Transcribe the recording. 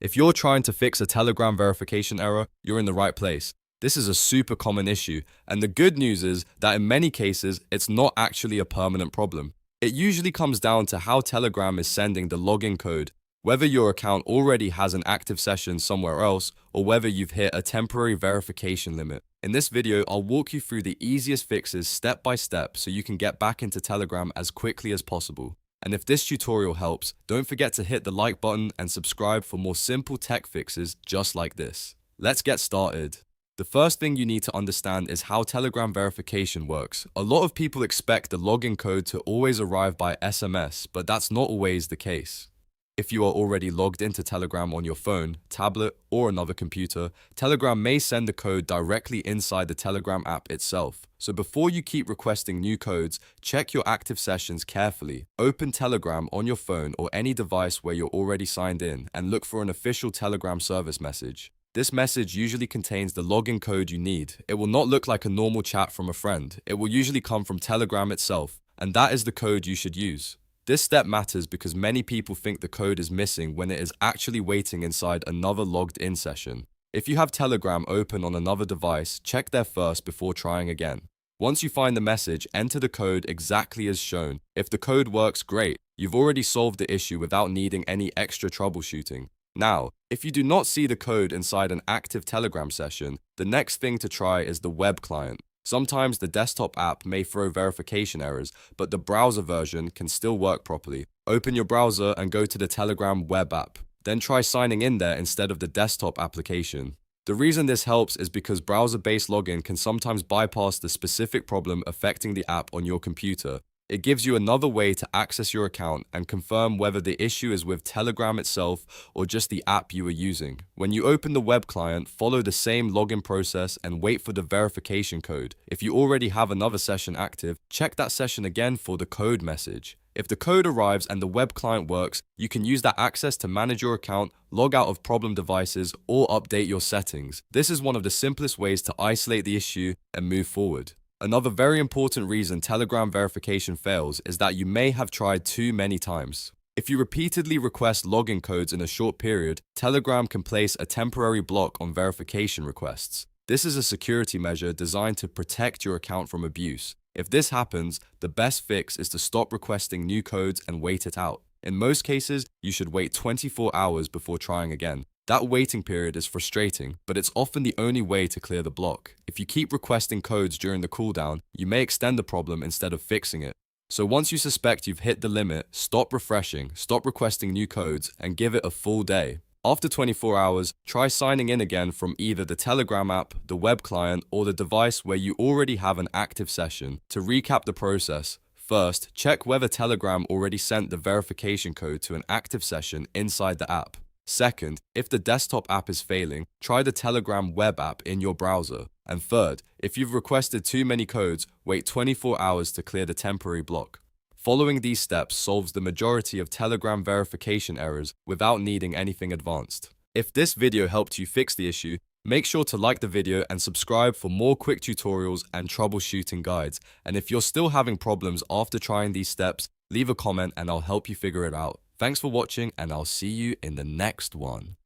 If you're trying to fix a Telegram verification error, you're in the right place. This is a super common issue, and the good news is that in many cases, it's not actually a permanent problem. It usually comes down to how Telegram is sending the login code, whether your account already has an active session somewhere else, or whether you've hit a temporary verification limit. In this video, I'll walk you through the easiest fixes step by step so you can get back into Telegram as quickly as possible. And if this tutorial helps, don't forget to hit the like button and subscribe for more simple tech fixes just like this. Let's get started. The first thing you need to understand is how Telegram verification works. A lot of people expect the login code to always arrive by SMS, but that's not always the case. If you are already logged into Telegram on your phone, tablet, or another computer, Telegram may send the code directly inside the Telegram app itself. So before you keep requesting new codes, check your active sessions carefully. Open Telegram on your phone or any device where you're already signed in and look for an official Telegram service message. This message usually contains the login code you need. It will not look like a normal chat from a friend. It will usually come from Telegram itself, and that is the code you should use. This step matters because many people think the code is missing when it is actually waiting inside another logged-in session. If you have Telegram open on another device, check there first before trying again. Once you find the message, enter the code exactly as shown. If the code works, great. You've already solved the issue without needing any extra troubleshooting. Now, if you do not see the code inside an active Telegram session, the next thing to try is the web client. Sometimes the desktop app may throw verification errors, but the browser version can still work properly. Open your browser and go to the Telegram web app. Then try signing in there instead of the desktop application. The reason this helps is because browser-based login can sometimes bypass the specific problem affecting the app on your computer. It gives you another way to access your account and confirm whether the issue is with Telegram itself or just the app you are using. When you open the web client, follow the same login process and wait for the verification code. If you already have another session active, check that session again for the code message. If the code arrives and the web client works, you can use that access to manage your account, log out of problem devices, or update your settings. This is one of the simplest ways to isolate the issue and move forward. Another very important reason Telegram verification fails is that you may have tried too many times. If you repeatedly request login codes in a short period, Telegram can place a temporary block on verification requests. This is a security measure designed to protect your account from abuse. If this happens, the best fix is to stop requesting new codes and wait it out. In most cases, you should wait 24 hours before trying again. That waiting period is frustrating, but it's often the only way to clear the block. If you keep requesting codes during the cooldown, you may extend the problem instead of fixing it. So once you suspect you've hit the limit, stop refreshing, stop requesting new codes, and give it a full day. After 24 hours, try signing in again from either the Telegram app, the web client, or the device where you already have an active session. To recap the process, first, check whether Telegram already sent the verification code to an active session inside the app. Second, if the desktop app is failing, try the Telegram web app in your browser. And third, if you've requested too many codes, wait 24 hours to clear the temporary block. Following these steps solves the majority of Telegram verification errors without needing anything advanced. If this video helped you fix the issue, make sure to like the video and subscribe for more quick tutorials and troubleshooting guides. And if you're still having problems after trying these steps, leave a comment and I'll help you figure it out. Thanks for watching, and I'll see you in the next one.